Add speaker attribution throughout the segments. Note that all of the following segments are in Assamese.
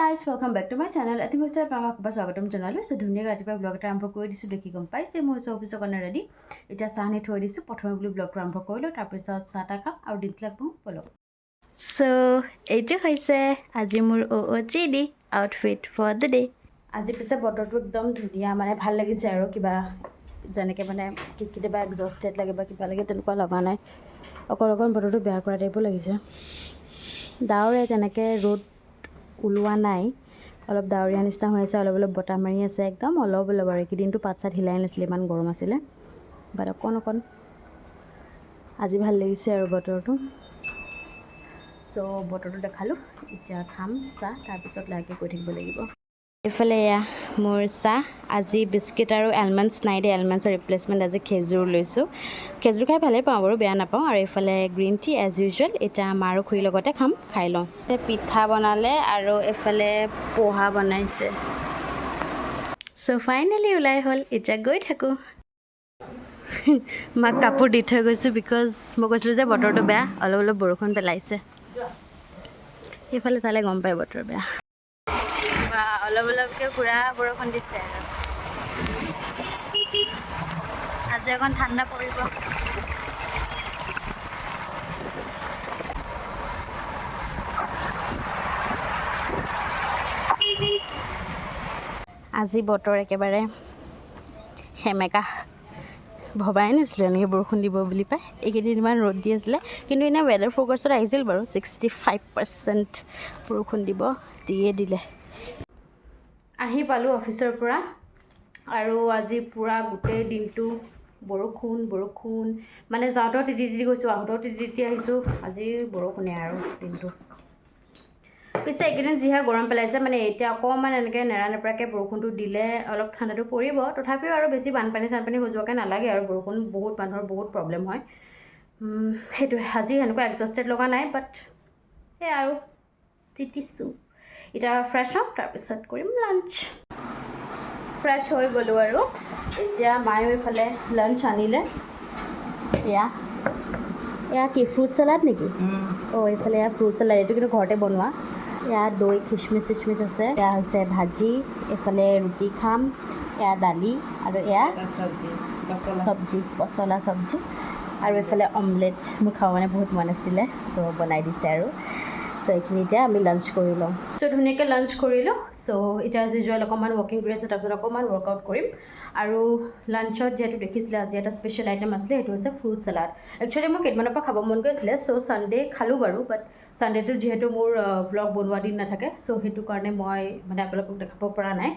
Speaker 1: guys, welcome back to my channel. I think we start prank about swagatam channel. So dhuniya ga atipa vlog ta aarambho kori disu dekhi gom paise moi so office kone ready. Eta sahne thoi disu prothome bulu vlog ta aarambho korilo tar pisot sata ka aru din lagbo bolo. So eju hoise aji mur OOTD outfit for the day. Aji pise botor tu ekdom dhuniya mane bhal lagise aru kiba janeke mane kitiba exhausted lage ba kiba lage tenukwa laga nai. Okon botor tu beya kora type lagise. Daure teneke road ওলোৱা নাই অলপ ডাৱৰীয়া নিচিনা হৈ আছে অলপ বতাহ মাৰি আছে একদম অলপ আৰু কিদিনটো পাতছাত হিলাই নাছিলে ইমান গৰম আছিলে বাট অকণ আজি ভাল লাগিছে আৰু বতৰটো সো বতৰটো দেখালো এতিয়া খাম চা তাৰ পিছত লাগে কৈ থাকিব লাগিব এফালে ইয়া মোৰ চাহ আজি বিস্কিট আৰু এলমণ্ডছ নাই দে এলমণ্ডছৰ ৰিপ্লেচমেণ্ট আজি খেজুৰ লৈছোঁ খেজুৰ খাই ভালেই পাওঁ বাৰু বেয়া নাপাওঁ আৰু এফালে গ্ৰীণ টি এজ ইউজুৱেল এটা মা আৰু খুৰীৰ লগতে খাম খাই লওঁ পিঠা বনালে আৰু এফালে পোহা বনাইছে সো ফাইনেলি ওলাই হ'ল এতিয়া গৈ থাকোঁ মাক কাপোৰ দি থৈ গৈছোঁ বিকজ মই কৈছিলোঁ যে বতৰটো বেয়া অলপ বৰষুণ পেলাইছে এইফালে চালে গম পায় বতৰ বেয়া অলপকে পুৰা বৰষুণ দিছে আজি অকণ ঠাণ্ডা পৰিব আজি বতৰ একেবাৰে সেমেকা ভবাই নাছিলোঁ এনেকৈ বৰষুণ দিব বুলি পাই এইকেইদিন ইমান ৰ'দ দি আছিলে কিন্তু এনে ৱেডাৰ ফ'ৰকাষ্টত আহিছিল বাৰু 65% বৰষুণ দিব দিয়ে দিলে আহি পালোঁ অফিচৰ পৰা আৰু আজি পুৰা গোটেই দিনটো বৰষুণ মানে যাওঁতেও তিতি গৈছোঁ আহোঁতেও তিতি আহিছোঁ আজি বৰষুণে আৰু দিনটো পিছে এইকেইদিন যিহে গৰম পেলাইছে মানে এতিয়া অকণমান এনেকৈ নেৰানেপেৰাকৈ বৰষুণটো দিলে অলপ ঠাণ্ডাটো পৰিব তথাপিও আৰু বেছি বানপানী হৈ যোৱাকৈ নালাগে আৰু বৰষুণ বহুত মানুহৰ বহুত প্ৰব্লেম হয় সেইটোৱে আজি এনেকুৱা এক্সজষ্টেড লগা নাই বাট সেই আৰু তিতিছোঁ এতিয়া ফ্ৰেছ হ'ম তাৰপিছত কৰিম লাঞ্চ ফ্ৰেছ হৈ গ'লোঁ আৰু এতিয়া মায়ে এইফালে লাঞ্চ আনিলে এয়া কি ফ্ৰুট চালাড নেকি এইফালে এয়া ফ্ৰুট চালাড এইটো কিন্তু ঘৰতে বনোৱা এয়া দৈ খিচমিচ আছে এয়া হৈছে ভাজি এইফালে ৰুটি খাম এয়া দালি আৰু এয়া চব্জি পচলা চব্জি আৰু এইফালে অমলেট মোৰ খাব মানে বহুত মন আছিলে তো বনাই দিছে আৰু সো এইখিনি এতিয়া আমি লাঞ্চ কৰি লওঁ সো ধুনীয়াকৈ লাঞ্চ কৰিলোঁ সো এতিয়া আজি যোৱা অকণমান ৱাকিং কৰি আছোঁ তাৰপিছত অকণমান ৱৰ্কআউট কৰিম আৰু লাঞ্চত যিহেতু দেখিছিলে আজি এটা স্পেচিয়েল আইটেম আছিলে সেইটো হৈছে ফ্ৰুট চালাড একচুৱেলি মোৰ কেইদিনমানৰ পৰা খাব মন গৈছিলে সো ছানডে খালোঁ বাৰু বাট ছানডেটো যিহেতু মোৰ ব্লগ বনোৱা দিন নাথাকে সো সেইটো কাৰণে মই মানে আপোনালোকক দেখাব পৰা নাই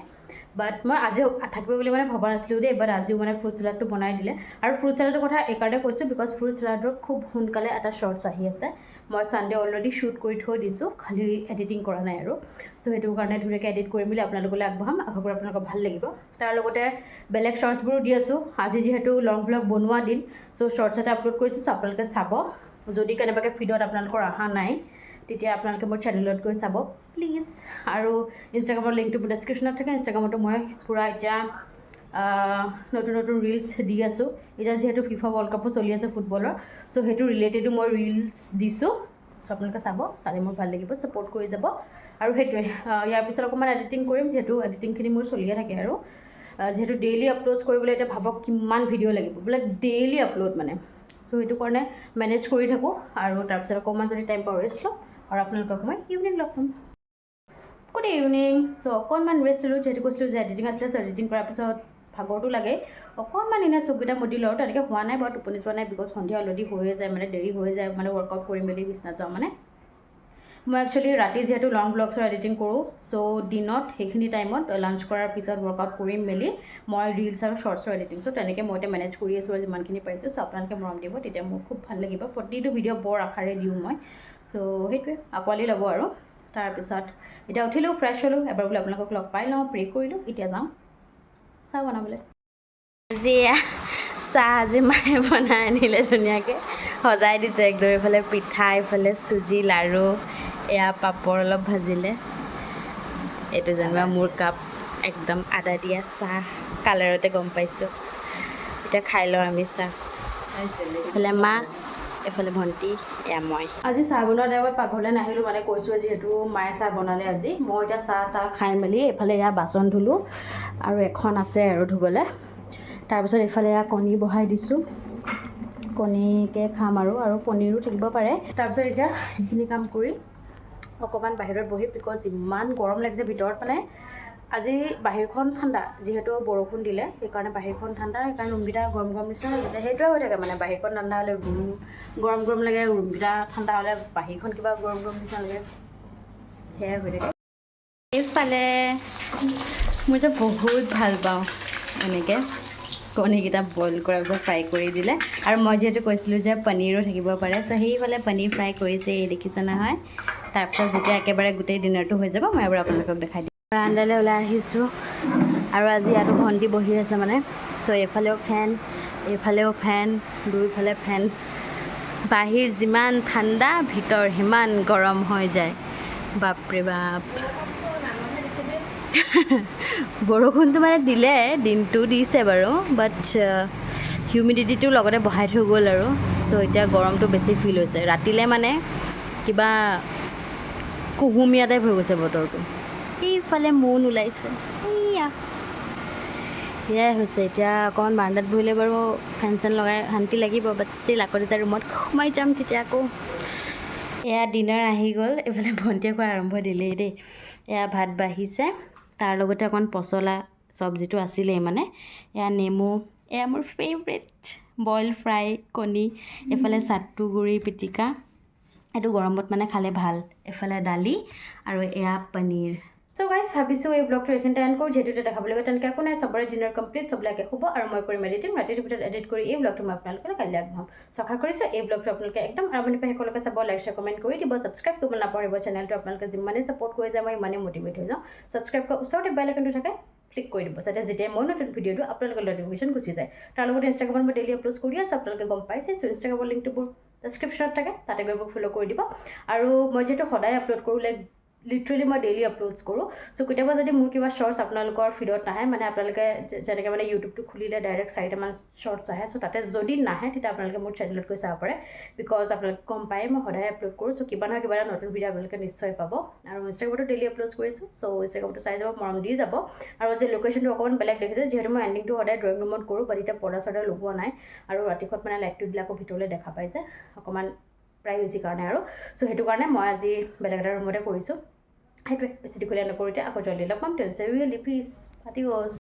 Speaker 1: বাট মই আজিও থাকিব বুলি মানে ভবা নাছিলোঁ দেই বাট আজিও মানে ফ্ৰুট চালাডটো বনাই দিলে আৰু ফ্ৰুট চালাডৰ কথা এইকাৰণে কৈছোঁ বিকজ ফ্ৰুট চালাডৰ খুব সোনকালে এটা শ্বৰ্টছ আহি আছে মই ছানডে অলৰেডি শ্বুট কৰি থৈ দিছোঁ খালি এডিটিং কৰা নাই আৰু চ' সেইটো কাৰণে ধুনীয়াকৈ এডিট কৰি মেলি আপোনালোকলৈ আগবঢ়াম আশা কৰোঁ আপোনালোকৰ ভাল লাগিব তাৰ লগতে বেলেগ শ্বৰ্টছবোৰো দি আছোঁ আজি যিহেতু লং ভ্লগ বনোৱা দিন চ' শ্বৰ্টছ এটা আপলোড কৰিছোঁ চ' আপোনালোকে চাব যদি কেনেবাকৈ ফিডত আপোনালোকৰ অহা নাই তেতিয়া আপোনালোকে মোৰ চেনেলত গৈ চাব প্লিজ আৰু ইনষ্টাগ্ৰামৰ লিংকটো ডেছক্ৰিপশ্যনত থাকে ইনষ্টাগ্ৰামতো মই পূৰা এতিয়া নতুন ৰিলছ দি আছোঁ এতিয়া যিহেতু ফিফা ৱৰ্ল্ড কাপো চলি আছে ফুটবলৰ চ' সেইটো ৰিলেটেডো মই ৰিলছ দিছোঁ চ' আপোনালোকে চালে মোৰ ভাল লাগিব ছাপোৰ্ট কৰি যাব আৰু সেইটোৱে ইয়াৰ পিছত অকণমান এডিটিং কৰিম যিহেতু এডিটিংখিনি মোৰ চলিয়ে থাকে আৰু যিহেতু ডেইলি আপলোড কৰিবলৈ এতিয়া ভাবক কিমান ভিডিঅ' লাগিব বোলে ডেইলি আপলোড মানে চ' সেইটো কাৰণে মেনেজ কৰি থাকোঁ আৰু তাৰপিছত অকণমান যদি টাইম পাওঁ ৰেষ্ট লওঁ আৰু আপোনালোকক মই ইভিনিং লগ পাম গুড ইভিনিং চ' অকণমান ৰেষ্ট ল'লোঁ যিহেতু কৈছিলোঁ যে এডিটিং আছিলে চ' এডিটিং কৰাৰ পিছত ভাগৰটো লাগে অকণমান এনে চকুকেইটা মুদি লওঁ তেনেকৈ হোৱা নাই বাৰু টোপনি যোৱা নাই বিকজ সন্ধিয়া অলৰেডি হৈয়ে যায় মানে দেৰি হৈ যায় মানে ৱৰ্কআউট কৰি মেলি বিচনাত যাওঁ মানে মই একচুৱেলি ৰাতি যিহেতু লং ব্লগছৰ এডিটিং কৰোঁ চ' দিনত সেইখিনি টাইমত লাঞ্চ কৰাৰ পিছত ৱৰ্কআউট কৰি মেলি মই ৰিলছ আৰু শ্বৰ্টছৰ এডিটিং চ' তেনেকৈ মই এতিয়া মেনেজ কৰি আছোঁ আৰু যিমানখিনি পাৰিছোঁ চ' আপোনালোকে মৰম দিব তেতিয়া মোৰ খুব ভাল লাগিব প্ৰতিটো ভিডিঅ' বৰ আশাৰে দিওঁ মই চ' সেইটোৱে আঁকোৱালি ল'ব আৰু তাৰপিছত এতিয়া উঠিলোঁ ফ্ৰেছ হ'লোঁ এবাৰ বোলে আপোনালোকক লগ পাই লওঁ প্ৰে কৰিলোঁ এতিয়া যাওঁ চাহ বনাবলৈ চাহ আজি মায়ে বনাই আনিলে ধুনীয়াকৈ সজাই দিছে একদম এইফালে পিঠা এইফালে চুজি লাড়ু এয়া পাপৰ অলপ ভাজিলে এইটো যেনিবা মোৰ কাপ একদম আদা দিয়া চাহ কালাৰতে গম পাইছোঁ এতিয়া খাই লওঁ আমি চাহ এইফালে মা এফালে ভণ্টি এয়া মই আজি চাহ বনোৱা টাইমত পাকঘৰলৈ নাহিলোঁ মানে কৈছোঁ যিহেতু মায়ে চাহ বনালে আজি মই এতিয়া চাহ তাহ খাই মেলি এইফালে এয়া বাচন ধুলোঁ আৰু এখন আছে আৰু ধুবলৈ তাৰপিছত এইফালে এয়া কণী বহাই দিছোঁ কণীকে খাম আৰু পনীৰো থাকিব পাৰে তাৰপিছত এতিয়া সেইখিনি কাম কৰি অকণমান বাহিৰত বহি বিকজ ইমান গৰম লাগিছে ভিতৰত মানে আজি বাহিৰখন ঠাণ্ডা যিহেতু বৰষুণ দিলে সেইকাৰণে বাহিৰখন ঠাণ্ডা সেইকাৰণে ৰুমকেইটা গৰম গৰম নিচিনা লাগিছে সেইটোৱে হৈ থাকে মানে বাহিৰখন ঠাণ্ডা হ'লে ৰুম গৰম গৰম লাগে ৰুমকেইটা ঠাণ্ডা হ'লে বাহিৰখন কিবা গৰম গৰম নিচিনা লাগে সেয়াই হৈ থাকে এইফালে মই যে বহুত ভাল পাওঁ এনেকৈ কণীকেইটা বইল কৰাৰ পিছত ফ্ৰাই কৰি দিলে আৰু মই যিহেতু কৈছিলোঁ যে পনীৰো থাকিব পাৰে চ' সেইফালে পনীৰ ফ্ৰাই কৰিছে এই দেখিছে নহয় তাৰপিছত যেতিয়া একেবাৰে গোটেই ডিনাৰটো হৈ যাব মই এবাৰ আপোনালোকক দেখাই দিম বাৰান্দালৈ ওলাই আহিছোঁ আৰু আজি ইয়াতো ভণ্টি বহি আছে মানে চ' এইফালেও ফেন দুইফালে ফেন বাহিৰ যিমান ঠাণ্ডা ভিতৰ সিমান গৰম হৈ যায় বাপৰে বাপ বৰষুণটো মানে দিলে দিনটো দিছে বাৰু বাট হিউমিডিটিটো লগতে বঢ়াই থৈ গ'ল আৰু চ' এতিয়া গৰমটো বেছি ফিল হৈছে ৰাতিলৈ মানে কিবা কুহুমীয়া টাইপ হৈ গৈছে বতৰটো এইফালে মুন ওলাইছে সেয়াই হৈছে এতিয়া অকণমান বাৰান্দাত বহিলে বাৰু ফেন চেন লগাই শান্তি লাগিব বাট ষ্টিল আকৌ যেতিয়া ৰুমত সোমাই যাম তেতিয়া আকৌ এয়া ডিনাৰ আহি গ'ল এইফালে ভণ্টিয়ে খোৱা আৰম্ভ দিলেই দেই এয়া ভাত বাঢ়িছে তাৰ লগতে অকণ পচলা চব্জিটো আছিলেই মানে এয়া নেমু এয়া মোৰ ফেভৰেট বইল ফ্ৰাই কণী এফালে চাট্টু গুড়ি পিটিকা এইটো গৰমত মানে খালে ভাল এফালে দালি আৰু এয়া পনীৰ চ' গাইজ ভাবিছোঁ এই ব্লগটো এইখিনিতে এণ্ড কৰোঁ যিহেতু দেখাবলৈ গৈ তেনেকৈ একো নাই চবৰে ডিনাৰ কমপ্লিট চববিলাকে শুব আৰু মই কৰিম এডিটিং ৰাতিটোৰ ভিতৰত এডিট কৰি এই ব্লগটো মই আপোনালোকে কাইলৈ আগবঢ়াম আশা কৰিছোঁ এই ব্লগটো আপোনালোকে একদম আৰম্ভণিৰ পৰা শেষলৈকে চাব লাইক শ্বেয়াৰ কমেণ্ট কৰি দিব ছাবস্ক্ৰাইব কৰিব নাপাহৰিব চেনেলটো আপোনালোকে যিমানেই ছাপোৰ্ট কৰি যায় মই ইমানেই মটিভেট হৈ যাওঁ ছাবস্ক্ৰাইব কৰা ওচৰতে বেল আইকনটো থাকে ক্লিক কৰি দিব যাতে যেতিয়াই মই নতুন ভিডিঅ'টো আপোনালোকৰ নটিফিকেশ্যন গুচি যায় তাৰ লগতে ইনষ্টাগ্ৰামত মই ডেইলি আপলোড কৰি আছোঁ আপোনালোকে গম পাইছে চ' ইনষ্টাগ্ৰামৰ লিংকটো মোৰ ডেছক্ৰিপশ্যনত থাকে তাতে গৈ মোক ফ'ল' কৰি দিব আৰু মই যিহেতু সদায় আপলোড কৰোঁ লাইক লিটাৰেলি মই ডেইলি আপলোডছ কৰোঁ চ' কেতিয়াবা যদি মোৰ কিবা শ্বৰ্টছ আপোনালোকৰ ফিডত নাহে মানে আপোনালোকে যেনেকৈ মানে ইউটিউবটো খুলিলে ডাইৰেক্ট 4টামান শ্বৰ্টছ আহে চ' তাতে যদি নাহে তেতিয়া আপোনালোকে মোৰ চেনেলত গৈ চাব পাৰে বিকজ আপোনালোকে গম পায়ে মই সদায় আপলোড কৰোঁ চ' কিবা নহয় কিবা এটা নতুন ভিডিঅ' আপোনালোকে নিশ্চয় পাব আৰু ইনষ্টাগ্ৰামতো ডেইলি আপলোড কৰিছোঁ চ' ইনষ্টাগ্ৰামটো চাই যাব মৰম দি যাব আৰু যে লোকেশ্যনটো অকণমান বেলেগ দেখিছে যিহেতু মই এণ্ডিংটো সদায় ড্ৰয়িং ৰুমত কৰোঁ বাট এতিয়া পৰ্দা চৰ্দা লগোৱা নাই আৰু ৰাতিপুৱা মানে লাইটটো দিলে আকৌ ভিতৰলৈ দেখা পাই যে অকণমান প্ৰাইভেচি কাৰণে আৰু চ' সেইটো কাৰণে মই আজি বেলেগ এটা ৰুমতে কৰিছোঁ সেইটোৱে বেছি দীঘলীয়া নকৰোঁ এতিয়া আকৌ জল্দি লগ পাম টেল পিছ আদিঅছ